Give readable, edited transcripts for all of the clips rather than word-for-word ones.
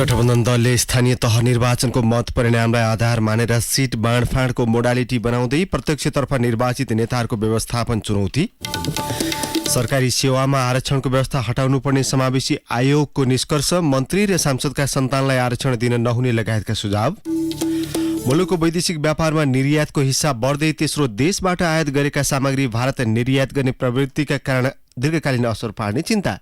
गठबन्धन दलले स्थानीय तह निर्वाचनको मत परिणामलाई आधार मानेर सिट बाँडफाँडको मोडालिटी बनाउँदै प्रत्यक्षतर्फ निर्वाचित नेताहरूको व्यवस्थापन चुनौती। सरकारी सेवामा आरक्षणको व्यवस्था हटाउनुपर्ने समावेशी आयोगको निष्कर्ष। मन्त्री र सांसदका सन्तानलाई आरक्षण दिन नहुने लगायतका सुझाव। मुलुकको वैदेशिक व्यापारमा निर्यातको हिस्सा बढ्दै तेस्रो देशबाट आयात गरेका सामग्री भारत निर्यात गर्ने प्रवृत्तिका कारण दीर्घकालीन असर पार्ने चिन्ता।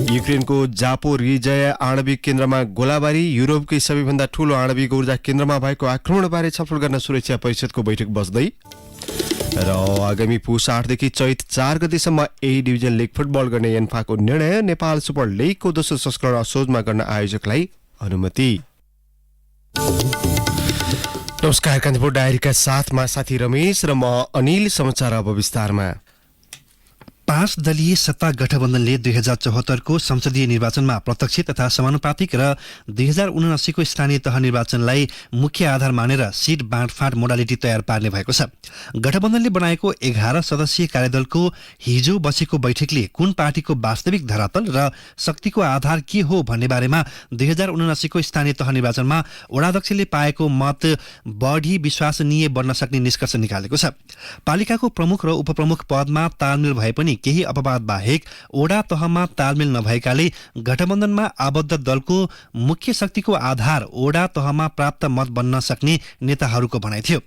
युक्रेनको जापोरिजिया आणविक केन्द्रमा गोलाबारी। युरोपकै सबैभन्दा ठूलो आणविक ऊर्जा केन्द्रमा भएको आक्रमणबारे छलफल गर्न सुरक्षा परिषदको बैठक बस्दै। र आगामी पुष 8 देखि चैत 4 गतेसम्म ए डिभिजन लिग फुटबल गर्ने एन्फाको निर्णय। नेपाल सुपर लिगको दोस्रो संस्करण असोजमा गर्न आयोजकलाई अनुमति। नमस्कार, कान्तिपुर डायरीका साथमा साथी रमेश र म अनिल। समाचार अब विस्तारमा। 5 दलीय सत्ता गठबन्धनले 2074 को संसदीय निर्वाचनमा प्रत्यक्ष तथा समानुपातिक र 2079 को स्थानीय तह निर्वाचनलाई मुख्य आधार मानेर सिट बाँडफाँड मोडालिटी तयार पार्ने भएको छ। गठबन्धनले बनाएको 11 सदस्यीय कार्यदलको हिजो बसेको बैठकले कुन पार्टीको वास्तविक धरातल र शक्तिको आधार के हो भन्ने बारेमा 2079 को स्थानीय तह निर्वाचनमा वडाध्यक्षले पाएको मत बढी विश्वसनीय बन्न सक्ने निष्कर्ष निकालेको छ। पालिकाको प्रमुख र उपप्रमुख पदमा तालमेल भए पनि केही अपवाद बाहेक ओडा तहमा तालमेल नभएकाले गठबन्धनमा आबद्ध दलको मुख्य शक्तिको आधार ओडा तहमा प्राप्त मत बन्न सक्ने नेताहरूको भनाइ थियो।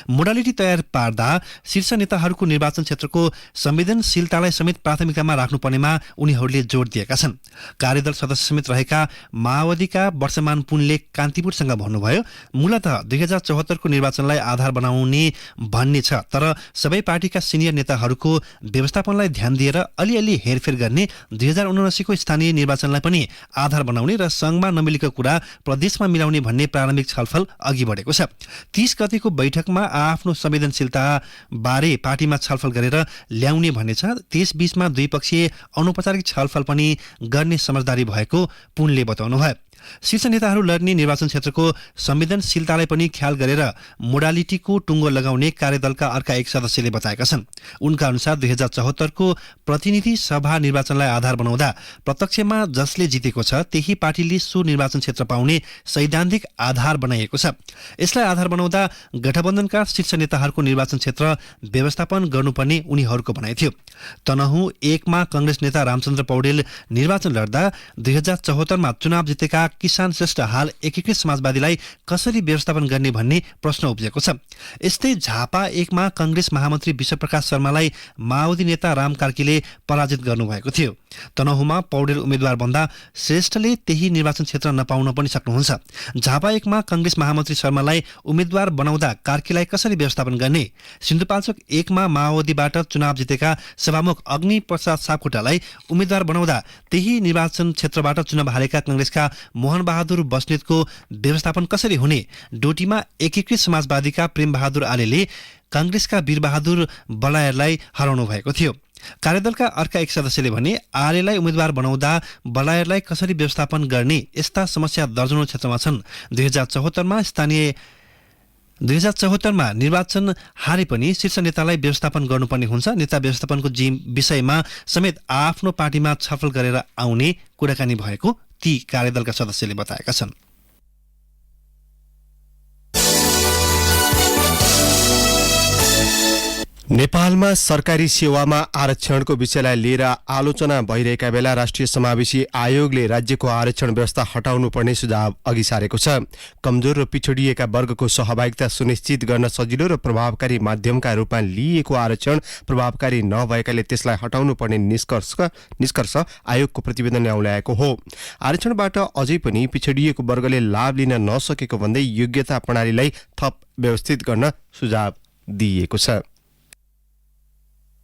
मोडालिटी तयार पार्दा शीर्ष नेताहरूको निर्वाचन क्षेत्रको संवेदनशीलतालाई समेत प्राथमिकतामा राख्नुपर्नेमा उनीहरूले जोड दिएका छन्। कार्यदल सदस्य समेत रहेका माओवादीका वर्षमान पुनले कान्तिपुरसँग भन्नुभयो, मूलतः 2074 को निर्वाचनलाई आधार बनाउने भन्ने छ, तर सबै पार्टीका सिनियर नेताहरूको व्यवस्थापनलाई ध्यान दिएर अलिअलि हेरफेर गर्ने 2079 को स्थानीय निर्वाचनलाई पनि आधार बनाउने र संघमा नमिलेको कुरा प्रदेशमा मिलाउने भन्ने प्रारम्भिक छलफल अघि बढेको छ। 30 गतेको बैठकमा आफ्नो संवेदनशीलता बारे पार्टीमा छलफल गरेर ल्याउने भन्ने छ। त्यसबीचमा द्विपक्षीय अनौपचारिक छलफल पनि गर्ने समझदारी भएको पुनले बताउनुभयो। शीर्ष नेताहरू लड्ने निर्वाचन क्षेत्रको संवेदनशीलतालाई पनि ख्याल गरेर मोडालिटीको टुङ्गो लगाउने कार्यदलका अर्का एक सदस्यले बताएका छन्। उनका अनुसार 2074 को प्रतिनिधि सभा निर्वाचनलाई आधार बनाउँदा प्रत्यक्षमा जसले जितेको छ त्यही पार्टीले सो निर्वाचन क्षेत्र पाउने सैद्धान्तिक आधार बनाइएको छ। यसलाई आधार बनाउँदा गठबन्धनका शीर्ष नेताहरूको निर्वाचन क्षेत्र व्यवस्थापन गर्नुपर्ने उनीहरूको भनाइ थियो। तनहुँ 1 मा कांग्रेस नेता रामचन्द्र पौडेल निर्वाचन लड्दा 2074 मा चुनाव जितेका किसान श्रेष्ठ हाल एकीकृत समाजवादीलाई कसरी व्यवस्थापन गर्ने भन्ने प्रश्न उब्जेको छ। यस्तै झापा 1 मा कांग्रेस महामन्त्री विश्वप्रकाश शर्मालाई माओवादी नेता राम कार्कीले पराजित गर्नुभएको थियो। तनहुँमा पौडेल उम्मेद्वार बन्दा श्रेष्ठले त्यही निर्वाचन क्षेत्र नपाउन पनि सक्नुहुन्छ। झापा 1 मा कांग्रेस महामन्त्री शर्मालाई उम्मेद्वार बनाउँदा कार्कीलाई कसरी व्यवस्थापन गर्ने? सिन्धुपाल्चोक 1 मा माओवादीबाट चुनाव जितेका सभामुख अग्नि प्रसाद सापकोटालाई उम्मेद्वार बनाउँदा त्यही निर्वाचन क्षेत्रबाट चुनाव हारेका कांग्रेसका मोहन बहादुर बस्नेतको व्यवस्थापन कसरी हुने? डोटीमा एकीकृत समाजवादीका प्रेम बहादुर आलेले कांग्रेसका वीरबहादुर बलायरलाई हराउनु भएको थियो। कार्यदलका अर्का एक सदस्यले भने आर्यलाई उम्मेद्वार बनाउँदा बलायरलाई कसरी व्यवस्थापन गर्ने? यस्ता समस्या दर्जनौं क्षेत्रमा छन्। 2074 मा निर्वाचन हारे पनि शीर्ष नेतालाई व्यवस्थापन गर्नुपर्ने हुन्छ। नेता व्यवस्थापनको विषयमा समेत आफ्नो पार्टीमा छलफल गरेर आउने कुराकानी भएको ती कार्यदलका सदस्यले बताएका छन्। नेपालमा सरकारी सेवामा आरक्षणको विषयलाई लिएर आलोचना भइरहेका बेला राष्ट्रिय समावेशी आयोगले राज्यको आरक्षण व्यवस्था हटाउनुपर्ने सुझाव अघि सारेको छ। कमजोर र पिछडिएका वर्गको सहभागिता सुनिश्चित गर्न सजिलो र प्रभावकारी माध्यमका रूपमा लिएको आरक्षण प्रभावकारी नभएकाले त्यसलाई हटाउनुपर्ने निष्कर्ष आयोगको प्रतिवेदनले औल्याएको हो। आरक्षणबाट अझै पनि पिछडिएको वर्गले लाभ लिन नसकेको भन्दै योग्यता प्रणालीलाई थप व्यवस्थित गर्न सुझाव दिइएको छ।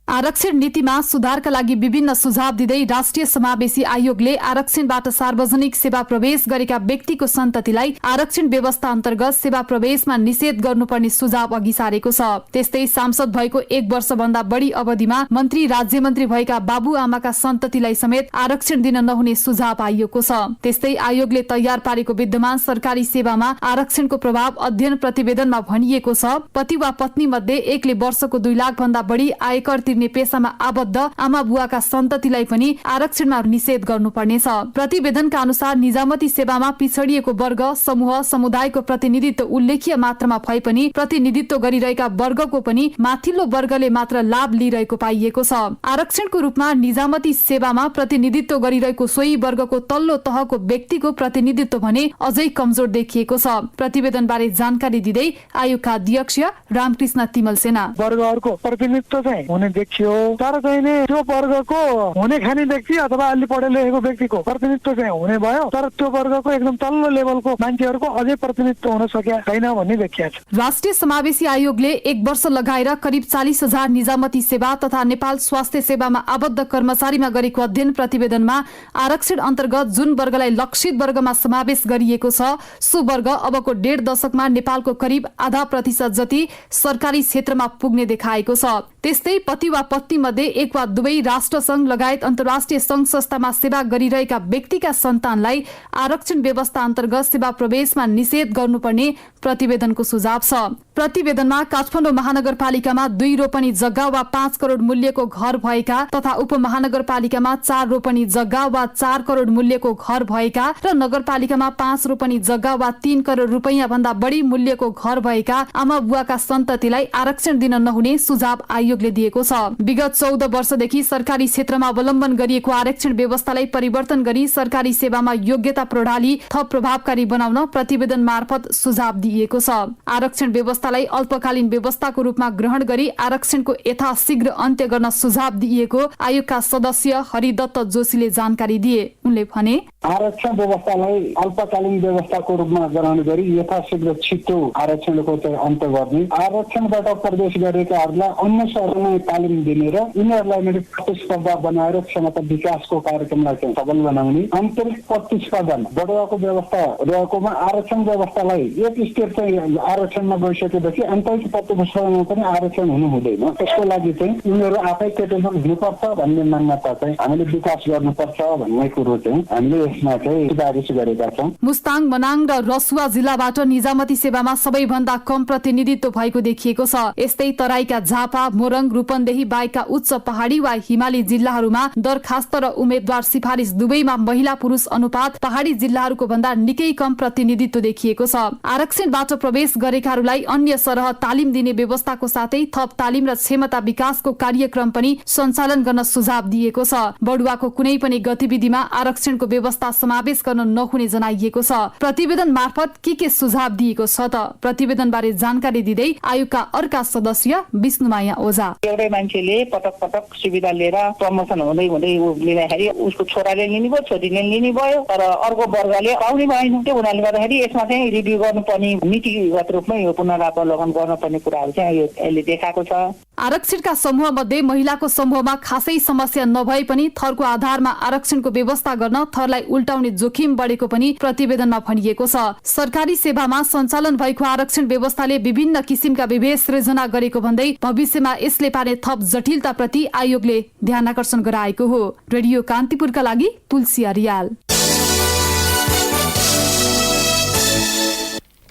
आरक्षण नीतिमा सुधारका लागि विभिन्न सुझाव दिँदै राष्ट्रिय समावेशी आयोगले आरक्षणबाट सार्वजनिक सेवा प्रवेश गरेका व्यक्तिको सन्ततिलाई आरक्षण व्यवस्था अन्तर्गत सेवा प्रवेशमा निषेध गर्नुपर्ने सुझाव अघि सारेको छ। त्यस्तै सांसद भएको 1 वर्षभन्दा बढी अवधिमा मन्त्री राज्यमन्त्री भएका बाबुआमाका सन्ततिलाई समेत आरक्षण दिन नहुने सुझाव आइएको छ। त्यस्तै आयोगले तयार पारेको विद्यमान सरकारी सेवामा आरक्षणको प्रभाव अध्ययन प्रतिवेदनमा भनिएको छ। पति वा पत्नी मध्ये एकले वर्षको 2 लाख भन्दा बढी आयकर गरिने पेसामा आबद्ध आमा बुवाका सन्ततिलाई पनि आरक्षणमा निषेध गर्नुपर्नेछ। प्रतिवेदनका अनुसार निजामती सेवामा पिछडिएको वर्ग, समूह, समुदायको प्रतिनिधित्व उल्लेखीय मात्रामा भए पनि प्रतिनिधित्व गरिरहेका वर्गको पनि माथिल्लो वर्गले मात्र लाभ लिइरहेको पाइएको छ। आरक्षणको रूपमा निजामती सेवामा प्रतिनिधित्व गरिरहेको सोही वर्गको तल्लो तहको व्यक्तिको प्रतिनिधित्व भने अझै कमजोर देखिएको छ। प्रतिवेदनबारे जानकारी दिँदै आयोगका अध्यक्ष रामकृष्ण तिमल सेना, वर्गहरूको प्रतिनिधित्व चाहिँ हुने देखियो, तर चाहिँ नि त्यो वर्गको हुने खाने व्यक्ति अथवा अलि पढे लेखेको व्यक्तिको प्रतिनिधित्व चाहिँ हुने भयो, तर त्यो वर्गको एकदम तल्लो लेभलको मान्छेहरूको अझै प्रतिनिधित्व हुन सकेका छैन भन्ने देखिया छ। राष्ट्रिय समावेशी आयोगले 1 वर्ष लगाएर करिब 40,000 निजामती सेवा तथा नेपाल स्वास्थ्य सेवामा आबद्ध कर्मचारीमा गरेको अध्ययन प्रतिवेदनमा आरक्षण अन्तर्गत जुन वर्गलाई लक्षित वर्गमा समावेश गरिएको छ सो वर्ग अबको 1.5 दशकमा नेपालको करिब आधा प्रतिशत जति सरकारी क्षेत्रमा पुग्ने देखाएको छ। त्यस्तै पति वा पत्नी मध्ये एक वा दुवै राष्ट्रसंघ लगायत अन्तर्राष्ट्रिय संघ संस्थामा सेवा गरिरहेका व्यक्तिका सन्तानलाई आरक्षण व्यवस्था अन्तर्गत सेवा प्रवेशमा निषेध गर्नुपर्ने प्रतिवेदनको सुझाव छ। प्रतिवेदनमा काठमाडौँ महानगरपालिकामा 2 रोपनी जग्गा वा 5 करोड मूल्यको घर भएका तथा उपमहानगरपालिकामा 4 रोपनी जग्गा वा 4 करोड मूल्यको घर भएका र नगरपालिकामा 5 रोपनी जग्गा वा 3 करोड रुपैयाँ भन्दा बढी मूल्यको घर भएका आमा बुवाका सन्ततिलाई आरक्षण दिन नहुने सुझाव आयोगले दिएको छ। विगत 14 वर्षदेखि सरकारी क्षेत्रमा अवलम्बन गरिएको आरक्षण व्यवस्थालाई परिवर्तन गरी सरकारी सेवामा योग्यता प्रणाली थप प्रभावकारी बनाउन प्रतिवेदन मार्फत सुझाव दिइएको छ। आरक्षण व्यवस्थालाई अल्पकालीन व्यवस्थाको रूपमा ग्रहण गरी आरक्षणको यथाशीघ्र अन्त्य गर्न सुझाव दिइएको आयोगका सदस्य हरिदत्त जोशीले जानकारी दिए। उनले भने, आरक्षण व्यवस्थालाई अल्पकालीन व्यवस्थाको रूपमा ग्रहण गरी यथाशीघ्र छिटो आरक्षणको अन्त्य गर्ने, आरक्षणबाट प्रवेश गरेकाहरूलाई अन्य शहरमा तालिम दिने र यिनीहरूलाई प्रतिस्पर्धा बनाएर क्षमता विकासको कार्यक्रमलाई चाहिँ सबल बनाउने, आन्तरिक प्रतिस्पर्धा बढाएको व्यवस्था रहेकोमा आरक्षण व्यवस्थालाई एक स्टेप चाहिँ आरक्षणमा गइसकेपछि आन्तरिक प्रतिस्पर्धामा पनि आरक्षण हुनु हुँदैन। त्यसको लागि चाहिँ उनीहरू आफै केटेगरी हुनुपर्छ भन्ने मान्यता चाहिँ हामीले विकास गर्नुपर्छ भन्ने कुरो चाहिँ हामीले यसमा चाहिँ सिफारिस गरेका छौँ। मुस्ताङ, मनाङ र रसुवा जिल्लाबाट निजामती सेवामा सबैभन्दा कम प्रतिनिधित्व भएको देखिएको छ। यस्तै तराईका झापा, मोरङ, रूपन्देही बाहेकका उच्च पहाडी वा हिमाली जिल्लाहरूमा दरखास्त र उम्मेद्वार सिफारिस दुवैमा महिला पुरुष अनुपात पहाडी जिल्लाहरूको भन्दा निकै कम प्रतिनिधित्व देखिएको छ। आरक्षणबाट प्रवेश गरेकाहरूलाई अन्य सरह तालिम दिने व्यवस्थाको साथै थप तालिम र क्षमता विकासको कार्यक्रम पनि सञ्चालन गर्न सुझाव दिएको छ। बढुवाको कुनै पनि गतिविधिमा आरक्षणको व्यवस्था समावेश गर्न नहुने जनाइएको छ। प्रतिवेदन मार्फत के सुझाव दिएको छ त? प्रतिवेदनबारे जानकारी दिँदै आयोगका अर्का सदस्य विष्णुमाया ओझा, एउटै मान्छेले पटक पटक सुविधा लिएर प्रमोसन हुँदै हुँदै लिँदाखेरि उसको छोराले लिने भयो, छोरीले लिने भयो, तर अर्को वर्गले पाउने भएन। त्यो हुनाले गर्दाखेरि यसमा चाहिँ रिभ्यू गर्नुपर्ने, नीतिगत रूपमा यो पुनरावलोकन गर्नुपर्ने कुराहरू चाहिँ यसले देखाएको छ। आरक्षणका समूह मध्ये महिलाको समूहमा खासै समस्या नभए पनि थरको आधारमा आरक्षणको व्यवस्था गर्न थरलाई उल्टाउने जोखिम बढेको पनि प्रतिवेदनमा भनिएको छ। सरकारी सेवामा सञ्चालन भएको आरक्षण व्यवस्थाले विभिन्न किसिमका विभेद सृजना गरेको भन्दै भविष्यमा यसले पार्ने थप जटिलताप्रति आयोगले ध्यान आकर्षण गराएको हो। रेडियो कान्तिपुरका लागि तुलसी अरियाल।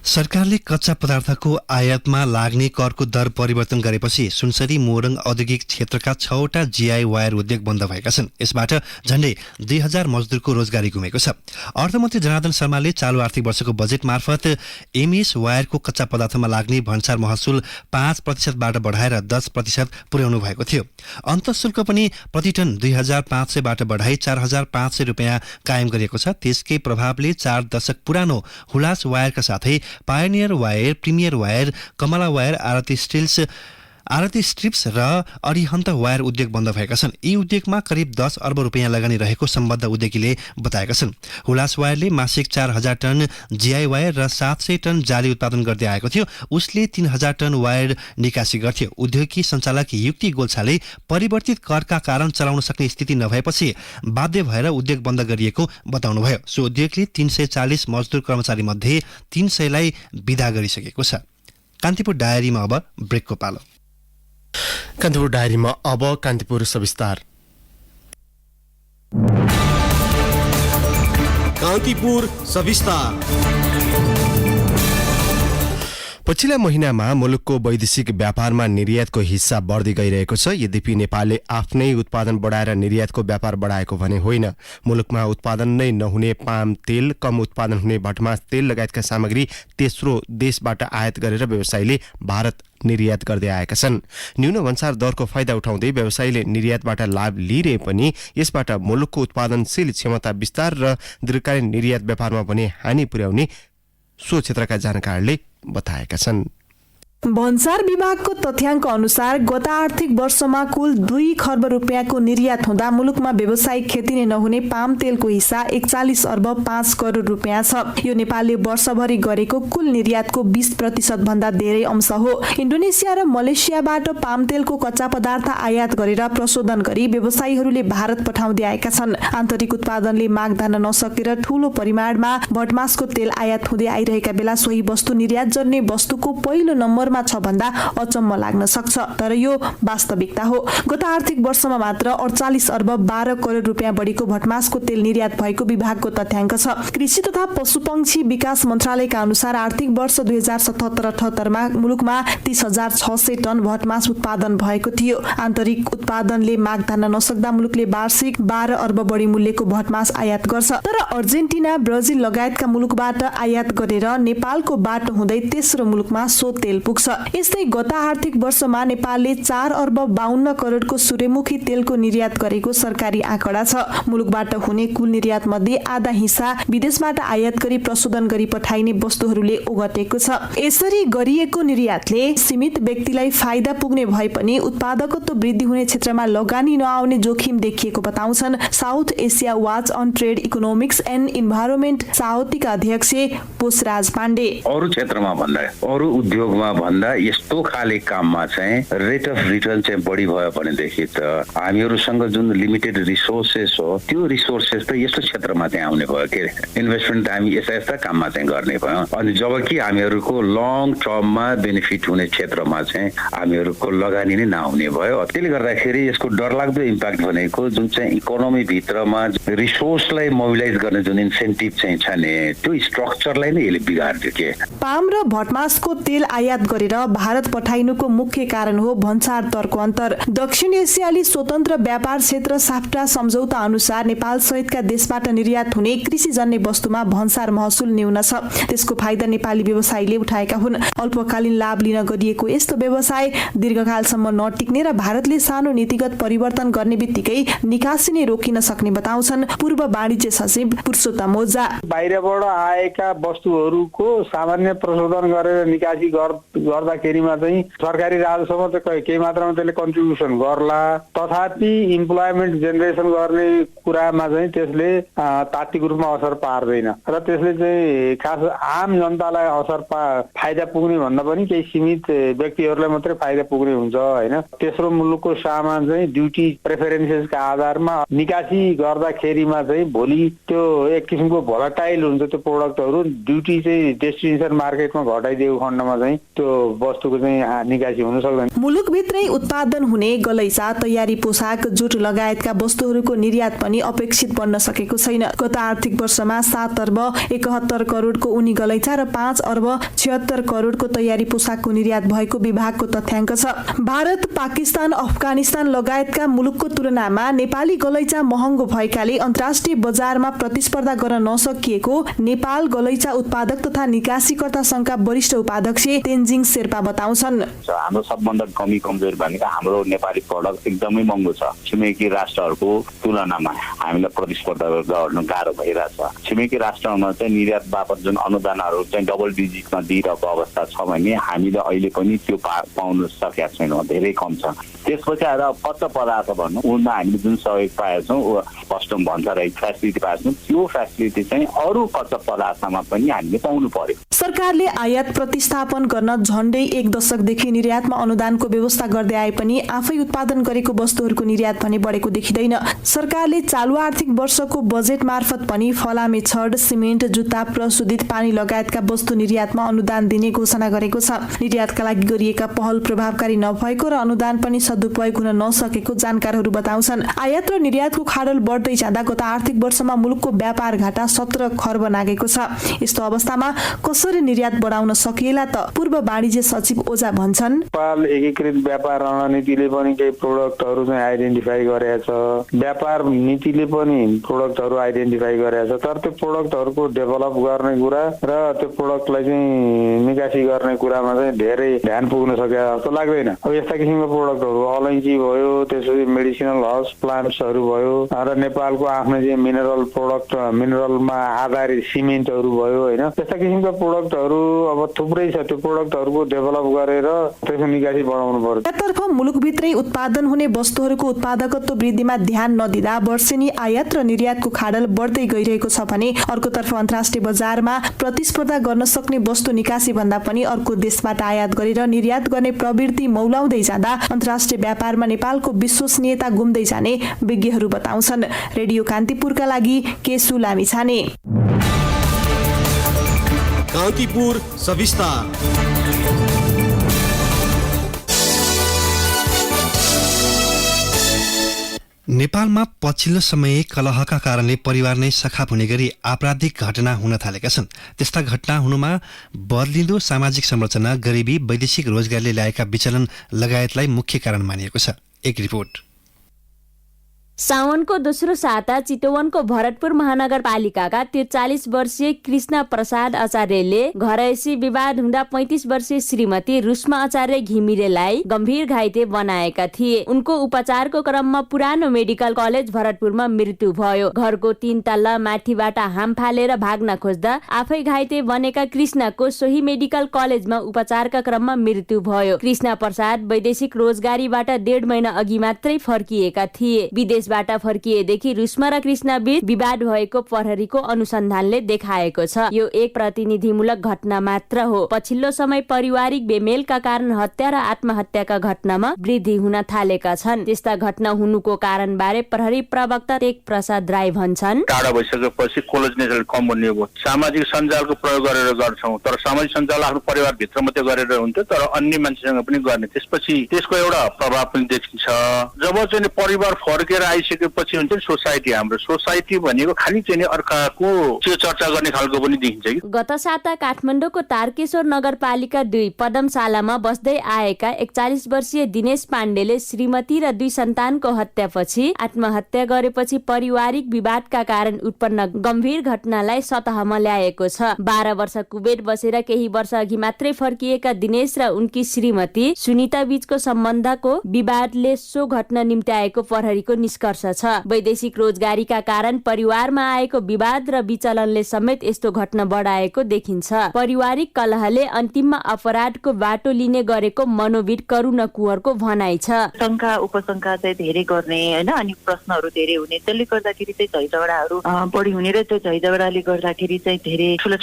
सरकारले कच्चा पदार्थको आयातमा लाग्ने करको दर परिवर्तन गरेपछि सुनसरी मोरङ औद्योगिक क्षेत्रका 6वटा जीआई वायर उद्योग बन्द भएका छन्। यसबाट झण्डै 2000 मजदुरको रोजगारी गुमेको छ। अर्थमन्त्री जनार्दन शर्माले चालु आर्थिक वर्षको बजेट मार्फत एमएस वायरको कच्चा पदार्थमा लाग्ने भन्सार महसुल 5%बाट बढाएर 10% पुर्याउनु भएको थियो। अन्तःशुल्क पनि प्रति टन 2500बाट बढाई 4500 रुपियाँ कायम गरिएको छ। त्यसकै प्रभावले 4 दशक पुरानो हुलास वायरका साथै pioneer wire, premier wire, Kamala wire, Aarti strips र अरिहन्त वायर उद्योग बन्द भएका छन्। यी उद्योगमा करिब 10 अर्ब रुपियाँ लगानी रहेको सम्बद्ध उद्योगीले बताएका छन्। हुलास वायरले मासिक 4000 टन जीआई वायर र 700 टन जाली उत्पादन गर्दै आएको थियो। उसले 3000 टन वायर निकासी गर्थ्यो। उद्योगी सञ्चालक युक्ति गोल्छाले परिवर्तित करका कारण चलाउन सक्ने स्थिति नभएपछि बाध्य भएर उद्योग बन्द गरिएको बताउनुभयो। सो उद्योगले 340 मजदुर कर्मचारी मध्ये 300लाई विदा गरिसकेको छ। कान्तिपुर डायरीमा अब ब्रेकको पालो। कान्तिपुर डायरीमा अब कान्तिपुर सविस्तार। कान्तिपुर सविस्तार। पछिल्ला महिनामा मुलुकको वैदेशिक व्यापारमा निर्यातको हिस्सा बढ्दै गइरहेको छ। यद्यपि नेपालले आफ्नै उत्पादन बढाएर निर्यातको व्यापार बढाएको भने होइन। मुलुकमा उत्पादन नै नहुने पाम तेल, कम उत्पादन हुने भटमास तेल लगायतका सामग्री तेस्रो देशबाट आयात गरेर व्यवसायीले भारत निर्यात गर्दै आएका छन्। न्यून भन्सार दरको फाइदा उठाउँदै व्यवसायीले निर्यातबाट लाभ लिइरहे पनि यसबाट मुलुकको उत्पादनशील क्षमता विस्तार र दीर्घकालीन निर्यात व्यापारमा पनि हानि पुर्याउने सो क्षेत्रका जानकारले बताएका छन्। भन्सार विभागको तथ्याङ्क अनुसार गत आर्थिक वर्षमा कुल 2 खर्ब रुपियाँको निर्यात हुँदा मुलुकमा व्यावसायिक खेती नै नहुने पाम तेलको हिस्सा 41 अर्ब 5 करोड रुपियाँ छ। यो नेपालले वर्षभरि गरेको कुल निर्यातको 20% भन्दा धेरै अंश हो। इन्डोनेसिया र मलेसियाबाट पाम तेलको कच्चा पदार्थ आयात गरेर प्रशोधन गरी व्यवसायीहरूले भारत पठाउँदै आएका छन्। आन्तरिक उत्पादनले माग धान्न नसकेर ठूलो परिमाणमा भटमासको तेल आयात हुँदै आइरहेका बेला सोही वस्तु निर्यात गर्ने वस्तुको पहिलो नम्बर छ भन्दा अचम्म लाग्न सक्छ, तर यो वास्तविकता हो। गत आर्थिक वर्षमा मात्र 48 अर्ब 12 करोड रुपियाँ बढीको भटमासको तेल निर्यात भएको विभागको तथ्याङ्क छ। कृषि तथा पशुपक्षी विकास मन्त्रालयका अनुसार आर्थिक वर्ष 2077-78 मा मुलुकमा 30,600 टन भटमास उत्पादन भएको थियो। आन्तरिक उत्पादनले माग धान्न नसक्दा मुलुकले वार्षिक 12 अर्ब बढी मूल्यको भटमास आयात गर्छ। तर अर्जेन्टिना, ब्राजिल लगायतका मुलुकबाट आयात गरेर नेपालको बाटो हुँदै तेस्रो मुलुकमा सो तेल पुग्छ। यस्तै गत आर्थिक वर्षमा नेपालले 4 अर्ब 52 करोडको सूर्यमुखी तेलको निर्यात गरेको सरकारी आँकडा छ। मुलुकबाट हुने कुल निर्यात मध्ये आधा हिस्सा विदेशबाट आयात गरी प्रशोधन गरी पठाइने वस्तुहरूले ओगटेको छ। यसरी गरिएको निर्यातले सीमित व्यक्तिलाई फाइदा पुग्ने भए पनि उत्पादकत्व वृद्धि हुने क्षेत्रमा लगानी नआउने जोखिम देखिएको बताउँछन् South Asia watch on trade economics and environment साउथीका अध्यक्ष पोषराज पाण्डे। अरू क्षेत्रमा भन्दा अरू उद्योगमा भन्दा यस्तो खाले काममा चाहिँ रेट अफ रिटर्न चाहिँ बढी भयो भनेदेखि त हामीहरूसँग जुन लिमिटेड रिसोर्सेस हो त्यो रिसोर्सेस त यस्तो क्षेत्रमा चाहिँ आउने भयो के इन्भेस्टमेन्ट हामी यस्ता यस्ता काममा चाहिँ गर्ने भयो। अनि जबकि हामीहरूको लङ टर्ममा बेनिफिट हुने क्षेत्रमा चाहिँ हामीहरूको लगानी नै नहुने भयो। त्यसले गर्दाखेरि यसको डरलाग्दो इम्प्याक्ट भनेको जुन चाहिँ इकोनोमी भित्रमा रिसोर्सलाई मोबिलाइज गर्ने जुन इन्सेन्टिभ चाहिँ छ नि त्यो स्ट्रक्चरलाई नै यसले बिगार्दियो के। पाम र भटमासको तेल आयात गरेर भारत पठाइनुको मुख्य कारण हो भन्सार दरको अन्तर। दक्षिण एसियाली स्वतन्त्र व्यापार क्षेत्र साफ्टा सम्झौता अनुसार नेपाल सहितका देशबाट निर्यात हुने कृषिजन्य वस्तुमा भन्सार महसुल न्यून छ। त्यसको फाइदा नेपाली व्यवसायीले उठाएका हुन्। अल्पकालीन लाभ लिन गरिएको यस्तो व्यवसाय दीर्घकालसम्म नटिक्ने र भारतले सानो नीतिगत परिवर्तन गर्ने बित्तिकै निकासी नै रोकिन सक्ने बताउँछन् पूर्व वाणिज्य सचिव पुरुषोत्तम ओझा। बाहिरबाट आएका वस्तुहरूको सामान्य प्रशोधन गरेर निकासी गर्दाखेरिमा चाहिँ सरकारी राजस्वमा चाहिँ केही मात्रामा त्यसले कन्ट्रिब्युसन गर्ला, तथापि इम्प्लोइमेन्ट जेनेरेसन गर्ने कुरामा चाहिँ त्यसले तात्विक रूपमा असर पार्दैन र त्यसले चाहिँ खास आम जनतालाई असर फाइदा पुग्ने भन्दा पनि केही सीमित व्यक्तिहरूलाई मात्रै फाइदा पुग्ने हुन्छ होइन। तेस्रो मुलुकको सामान चाहिँ ड्युटी प्रेफरेन्सेसका आधारमा निकासी गर्दाखेरिमा चाहिँ भोलि त्यो एक किसिमको भोलाटाइल हुन्छ त्यो प्रोडक्टहरू ड्युटी चाहिँ डेस्टिनेसन मार्केटमा घटाइदिएको खण्डमा चाहिँ त्यो वस्तुको चाहिँ निकासी हुन सक्दैन। मुलुकभित्रै उत्पादन हुने गलैँचा, तयारी पोसाक, जुट लगायतका वस्तुहरूको निर्यात पनि अपेक्षित बन्न सकेको छैन। गत आर्थिक वर्षमा 7 अर्ब 71 करोडको उनी गलैँचा र 5 अर्ब 76 करोडको तयारी पोसाकको निर्यात भएको विभागको तथ्याङ्क छ। भारत, पाकिस्तान, अफगानिस्तान लगायतका मुलुकको तुलनामा नेपाली गलैँचा महँगो भएकाले अन्तर्राष्ट्रिय बजारमा प्रतिस्पर्धा गर्न नसकिएको नेपाल गलैँचा उत्पादक तथा निकासीकर्ता संघका वरिष्ठ उपाध्यक्ष तेन्जिङ शेर्पा बताउँछन्। हाम्रो सबभन्दा कमजोर भनेको हाम्रो नेपाली प्रडक्ट एकदमै महँगो छ। छिमेकी राष्ट्रहरूको तुलनामा हामीलाई प्रतिस्पर्धा गर्न गाह्रो भइरहेछ। छिमेकी राष्ट्रमा चाहिँ निर्यात बापत जुन अनुदानहरू चाहिँ डबल डिजिटमा दिइरहेको अवस्था छ भने हामीले अहिले पनि त्यो पाउन सकेका छैनौँ, धेरै कम छ। त्यसपछि आएर कच्चा पदार्थ भन्नु उनमा हामीले जुन सहयोग पाएका छौँ कस्टम भन्छ र फेसिलिटी पाएका छौँ त्यो फेसिलिटी चाहिँ अरू कच्चा पदार्थमा पनि हामीले पाउनु पर्यो। सरकारले आयात प्रतिस्थापन गर्न झण्डै 1 दशकदेखि निर्यातमा अनुदानको व्यवस्था गर्दै आए पनि आफै उत्पादन गरेको वस्तुहरूको निर्यात भने बढेको देखिँदैन। सरकारले चालु आर्थिक वर्षको बजेट मार्फत पनि फलामे छड, सिमेन्ट, जुत्ता, प्रशोधित पानी लगायतका वस्तु निर्यातमा अनुदान दिने घोषणा गरेको छ। निर्यातका लागि गरिएका पहल प्रभावकारी नभएको र अनुदान पनि सदुपयोग हुन नसकेको जानकारहरू बताउँछन्। आयात र निर्यातको खाडल बढ्दै जाँदा गत आर्थिक वर्षमा मुलुकको व्यापार घाटा 17 खर्ब नागेको छ। यस्तो अवस्थामा कसरी कसरी निर्यात बढाउन सकिएला त? पूर्व वाणिज्य सचिव ओझा भन्छन्, नेपाल एकीकृत व्यापार रणनीतिले पनि केही प्रोडक्टहरू चाहिँ आइडेन्टिफाई गरेको छ, व्यापार नीतिले पनि प्रोडक्टहरू आइडेन्टिफाई गरेको छ, तर त्यो प्रोडक्टहरूको डेभलप गर्ने कुरा र त्यो प्रोडक्टलाई चाहिँ निकासी गर्ने कुरामा चाहिँ धेरै ध्यान पुग्न सकेको जस्तो लाग्दैन। अब यस्ता किसिमका प्रोडक्टहरू अलैँची भयो, त्यसपछि मेडिसिनल हाउस प्लान्ट्सहरू भयो र नेपालको आफ्नै चाहिँ मिनरलमा आधारित सिमेन्टहरू भयो होइन, त्यस्ता किसिमका प्रोडक्टहरू अब थुप्रै छ। त्यो प्रोडक्टहरूको डेभलप गरेर त्यसको निकासी बढाउनु पर्छ। तर्फ मुलुकभित्रै उत्पादन हुने वस्तुहरूको उत्पादकत्व वृद्धिमा ध्यान नदिँदा वर्षेनी आयात र निर्यातको खाडल बढ्दै गइरहेको छ भने अर्कोतर्फ अन्तर्राष्ट्रिय बजारमा प्रतिस्पर्धा गर्न सक्ने वस्तु निकासी भन्दा पनि अर्को देशबाट आयात गरेर निर्यात गर्ने प्रवृत्ति मौलाउँदै जाँदा अन्तर्राष्ट्रिय व्यापारमा नेपालको विश्वसनीयता गुम्दै जाने विज्ञहरू बताउँछन्। रेडियो कान्तिपुरका लागि केसु लामिछाने। कान्तिपुर सविस्तार। नेपालमा पछिल्लो समय कलहका कारणले परिवार नै सखाप हुने गरी आपराधिक घटना हुन थालेका छन्। त्यस्ता घटना हुनुमा बदलिँदो सामाजिक संरचना, गरिबी, वैदेशिक रोजगारले ल्याएका विचलन लगायतलाई मुख्य कारण मानिएको छ। एक रिपोर्ट। साउनको दोस्रो साता चितवनको भरतपुर महानगरपालिकाका 43 वर्षीय कृष्ण प्रसाद आचार्यले घरैसी विवाद हुँदा 35 वर्षीय श्रीमती रुष्मा आचार्य घिमिरेलाई गम्भीर घाइते बनाएका थिए। उनको उपचारको क्रममा पुरानो मेडिकल कलेज भरतपुरमा मृत्यु भयो। घरको 3 तल्ला माथिबाट हाम फालेर भाग्न खोज्दा आफै घाइते बनेका कृष्णको सोही मेडिकल कलेजमा उपचारका क्रममा मृत्यु भयो। कृष्ण प्रसाद वैदेशिक रोजगारीबाट 1.5 महिना अघि मात्रै फर्किएका थिए। विदेशबाट फर्किएदेखि रुष्मा र कृष्ण बीच विवाद भएको प्रहरीको अनुसन्धानले देखाएको छ। यो एक प्रतिनिधिमूलक घटना मात्र हो। पछिल्लो समय पारिवारिक बेमेलका कारण हत्या र आत्महत्याका घटनामा वृद्धि हुन थालेका छन्। त्यस्ता घटना हुनुको कारणबारे प्रहरी प्रवक्ता टेक प्रसाद राई भन्छन्, टाढा भइसकेपछि कोलोजिनेसन कम हुने भयो। सामाजिक सञ्जालको प्रयोग गरेर गर्छौं, तर सामाजिक सञ्जाल आफ्नो परिवारभित्र मात्रै गरेर हुन्थ्यो, तर अन्य मान्छेसँग पनि गर्ने। त्यसपछि त्यसको एउटा प्रभाव पनि देखिन्छ। जब चाहिँ परिवार फर्केर आइसकेपछि हुन्छ नि सोसाइटी, हाम्रो सोसाइटी भनेको खालि चाहिँ अर्काको चर्चा गर्ने खालको पनि देखिन्छ कि। गत साता काठमाडौँको तारकेश्वर नगरपालिका 2 पदमशालामा बस्दै आएका 41 वर्षीय दिनेश पाण्डेले श्रीमती र 2 सन्तानको हत्यापछि आत्महत्या गरेपछि पारिवारिक विवादका कारण उत्पन्न गम्भीर घटनालाई सतहमा ल्याएको छ। 12 वर्ष कुवेत बसेर केही वर्ष अघि मात्रै फर्किएका दिनेश र उनकी श्रीमती सुनिता बीचको सम्बन्धको विवादले सो घटना निम्त्याएको प्रहरीको निष्कर्ष छ। वैदेशिक रोजगारीका कारण परिवारमा आएको विवाद र विचलनले समेत यस्तो घटना बढाएको देखिन्छ। पारिवारिक कलहले अन्तिममा अपराधको बाटो लिने गरेको मनोविद करुण कुँवरको भनाइ छ। शंका उपशंका चाहिँ धेरै गर्ने हैन, अनि प्रश्नहरू धेरै हुने, त्यसले गर्दाखेरि चाहिँ झैझगडाहरू बढी हुने र त्यो झैझगडाले गर्दाखेरि चाहिँ धेरै ठुलो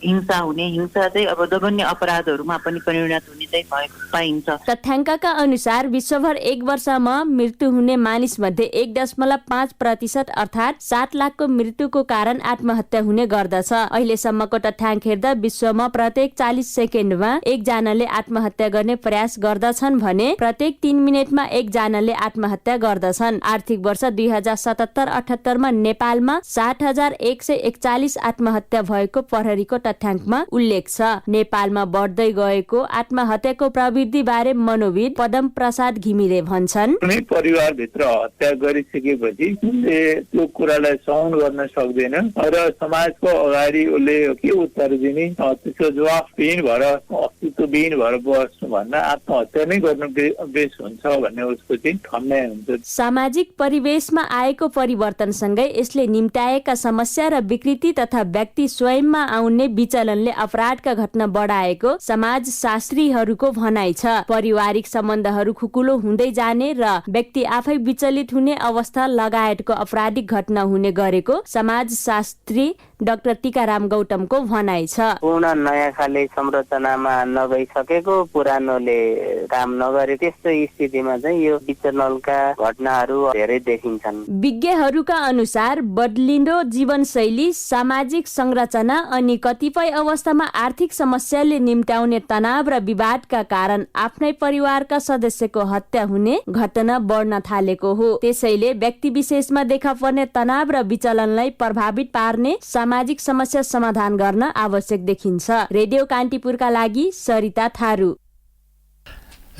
हिंसा हुने, हिंसा चाहिँ अब जघन्य अपराधहरूमा पनि परिणत हुने चाहिँ पाइन्छ। तथ्याङ्कका अनुसार विश्वभर 1 वर्षमा मृत्यु हुने मानिस मध्ये 1.5% अर्थात् 7 लाखको मृत्युको कारण आत्महत्या हुने गर्दछ। अहिलेसम्मको तथ्याङ्क हेर्दा विश्वमा प्रत्येक 40 सेकेन्डमा 1 जनाले आत्महत्या गर्ने प्रयास गर्दछन् भने प्रत्येक 3 मिनेटमा 1 जनाले आत्महत्या गर्दछन्। आर्थिक वर्ष 2077-78 मा नेपालमा 60,141 आत्महत्या भएको प्रहरीको तथ्याङ्कमा उल्लेख छ। नेपालमा बढ्दै गएको आत्महत्याको प्रवृत्ति बारे मनोविद पदम प्रसाद घिमिरे भन्छन्, कुनै परिवारभित्र हत्या गरिसकेपछि उसले त्यो कुरालाई सहन गर्न सक्दैन र समाजको अगाडि उसले के उत्तर दिने, त्यसको जवाफविहीन भएर अस्तित्वविहीन भएर बस्नु भन्दा आत्महत्या नै गर्नु बेस हुन्छ भन्ने उसको चाहिँ ठम्याइ हुन्छ। सामाजिक परिवेशमा आएको परिवर्तनसँगै यसले निम्त्याएका समस्या र विकृति तथा व्यक्ति स्वयंमा आउने विचलनले अपराधका घटना बढाएको समाजशास्त्रीहरूको भनाइ छ। पारिवारिक सम्बन्धहरू खुकुलो हुँदै जाने र व्यक्ति आफै विचलित हुने अवस्था लगायतको आपराधिक घटना हुने गरेको समाजशास्त्री डाक्टर टीकाराम गौतमको भनाइ छ। पूर्ण नयाँ खाले संरचनामा नगइसकेको, पुरानोले काम नगरे त्यस्तो स्थितिमा चाहिँ यो विचलनका घटनाहरू धेरै देखिन्छन्। विज्ञहरूका अनुसार बदलिँदो जीवनशैली, सामाजिक संरचना अनि कतिपय अवस्थामा आर्थिक समस्याले निम्त्याउने तनाव र विवादका कारण आफ्नै परिवारका सदस्यको हत्या हुने घटना बढ्न थालेको हो। त्यसैले व्यक्ति विशेषमा देखा पर्ने तनाव र विचलनलाई प्रभावित पार्ने सामाजिक समस्या समाधान गर्न आवश्यक देखिन्छ। रेडियो कान्तिपुरका लागि सरिता थारू।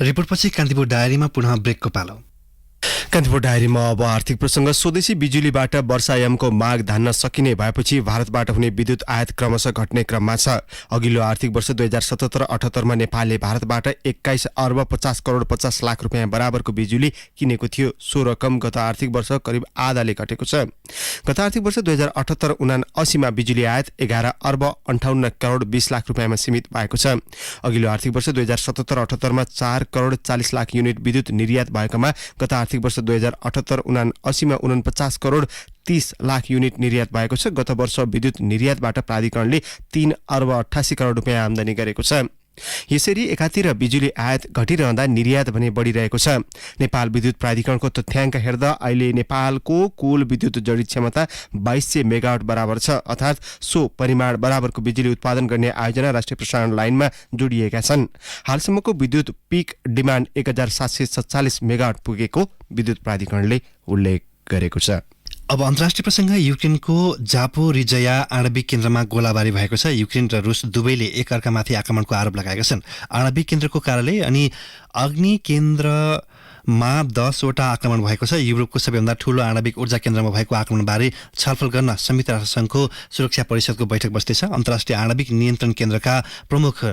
रिपोर्टपछि कान्तिपुर डायरीमा पुनः ब्रेकको पालो। कान्तिपुर डायरीमा अब आर्थिक प्रसङ्ग। स्वदेशी बिजुलीबाट वर्षायामको माग धान्न सकिने भएपछि भारतबाट हुने विद्युत आयात क्रमशः घट्ने क्रममा छ। अघिल्लो आर्थिक वर्ष 2077-78 नेपालले भारतबाट 21 अर्ब 50 करोड 50 लाख रुपियाँ बराबरको बिजुली किनेको थियो। सो रकम गत आर्थिक वर्ष करिब आधाले घटेको छ। गत आर्थिक वर्ष 2078-79 बिजुली आयात 11 अर्ब 58 करोड 20 लाख रुपियाँमा सीमित भएको छ। अघिल्लो आर्थिक वर्ष 2077-78 4 करोड 40 लाख युनिट विद्युत निर्यात भएकोमा गत आर्थिक वर्ष 2078-79 49 करोड 30 लाख युनिट निर्यात भएको छ। गत वर्ष विद्युत निर्यातबाट प्राधिकरणले 3 अर्ब 88 करोड रुपियाँ आमदानी गरेको छ। यसरी एकातिर बिजुली आयात घटिरहँदा निर्यात भने बढिरहेको छ। नेपाल विद्युत प्राधिकरणको तथ्याङ्क हेर्दा अहिले नेपालको कुल विद्युत जडित क्षमता 2200 मेगावाट बराबर छ। अर्थात् सो परिमाण बराबरको बिजुली उत्पादन गर्ने आयोजना राष्ट्रिय प्रसारण लाइनमा जोडिएका छन्। हालसम्मको विद्युत पिक डिमान्ड 1747 मेगावाट पुगेको विद्युत प्राधिकरणले उल्लेख गरेको छ। अब अन्तर्राष्ट्रिय प्रसङ्ग। युक्रेनको जापोरिजया आणविक केन्द्रमा गोलाबारी भएको छ। युक्रेन र रुस दुवैले एकअर्कामाथि आक्रमणको आरोप लगाएका छन्। आणविक केन्द्रको कार्यालय अनि अग्नि केन्द्रमा 10 वटा आक्रमण भएको छ। युरोपको सबैभन्दा ठूलो आणविक ऊर्जा केन्द्रमा भएको आक्रमणबारे छलफल गर्न संयुक्त राष्ट्रसङ्घको सुरक्षा परिषदको बैठक बस्दैछ। अन्तर्राष्ट्रिय आणविक नियन्त्रण केन्द्रका प्रमुख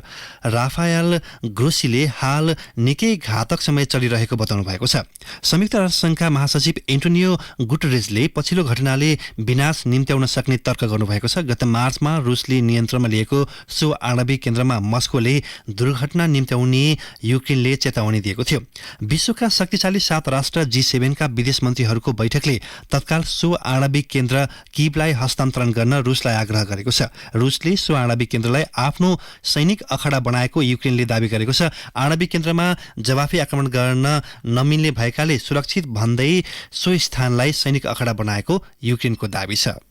राफायल ग्रोसीले हाल निकै घातक समय चलिरहेको बताउनु भएको छ। संयुक्त राष्ट्रसङ्घका महासचिव एन्टोनियो गुटेरेसले पछिल्लो घटनाले विनाश निम्त्याउन सक्ने तर्क गर्नुभएको छ। गत मार्चमा रुसले नियन्त्रणमा लिएको सो आणविक केन्द्रमा मस्कोले दुर्घटना निम्त्याउने युक्रेनले चेतावनी दिएको थियो। विश्वका शक्तिशाली 7 राष्ट्र G7 का विदेश मन्त्रीहरूको बैठकले तत्काल सो आणविक केन्द्र कीवलाई हस्तान्तरण गर्न रुसलाई आग्रह गरेको छ। रुसले सो आणविक केन्द्रलाई आफ्नो सैनिक अखाडा बनाएको युक्रेनले दावी गरेको छ। आणविक केन्द्रमा जवाफी आक्रमण गर्न नमिल्ने भएकाले सुरक्षित भन्दै सो स्थानलाई सैनिक अखाडा बनाएको युक्रेनको दावी छ।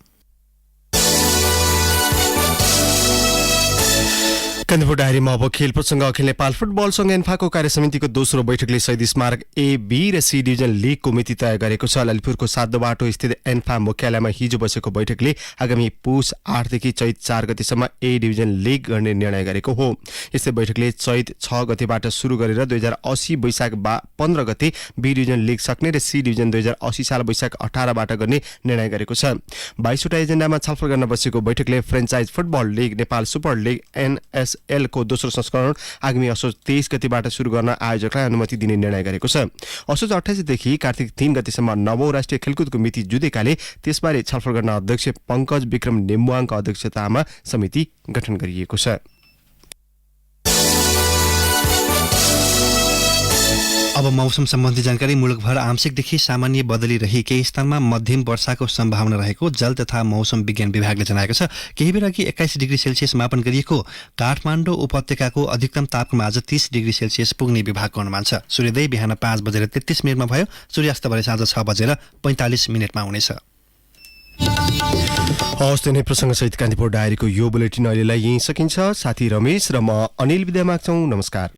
कान्तिपुर डायरीमा अब खेल प्रसङ्ग। अखिल नेपाल फुटबल संघ एन्फाको कार्यसमितिको दोस्रो बैठकले शहीद स्मारक A, B र C डिभिजन लिगको मिति तय गरेको छ। ललितपुरको सातो बाटो स्थित एन्फा मुख्यालयमा हिजो बसेको बैठकले आगामी पुष 8 देखि चैत 4 गतेसम्म A डिभिजन लिग गर्ने निर्णय गरेको हो। यस्तै बैठकले चैत 6 गतेबाट सुरु गरेर 2080 वैशाख 15 गते B डिभिजन लिग सक्ने र C डिभिजन 2080 साल वैशाख 18 बाट गर्ने निर्णय गरेको छ। 22 वटा एजेन्डामा छलफल गर्न बसेको बैठकले franchise football league, Nepal super league NSL को दोस्रो संस्करण आगामी असोज 23 गतिबाट सुरु गर्न आयोजकलाई अनुमति दिने निर्णय गरेको छ। असोज 28 देखि कार्तिक 3 गतेसम्म 9औं राष्ट्रिय खेलकुदको मिति जुधेकाले त्यसबारे छलफल गर्न अध्यक्ष पंकज विक्रम नेम्बुवाङको अध्यक्षतामा समिति गठन गरिएको छ। अब मौसम सम्बन्धी जानकारी। मुलुकभर आंशिकदेखि सामान्य बदली रही केही स्थानमा मध्यम वर्षाको सम्भावना रहेको जल तथा मौसम विज्ञान विभागले जनाएको छ। केही बेर अघि 21 डिग्री सेल्सियस मापन गरिएको काठमाडौँ उपत्यकाको अधिकतम तापक्रम आज 30 डिग्री सेल्सियस पुग्ने विभागको अनुमान छ। सूर्योदय बिहान 5:33 भयो। सूर्यास्त भरे साँझ 6:45 हुनेछ। हवस्, नै प्रसङ्गसहित कान्तिपुर डायरीको यो बुलेटिन अहिलेलाई यहीँ सकिन्छ। साथी रमेश र म अनिल विद्या माग्छौँ। नमस्कार।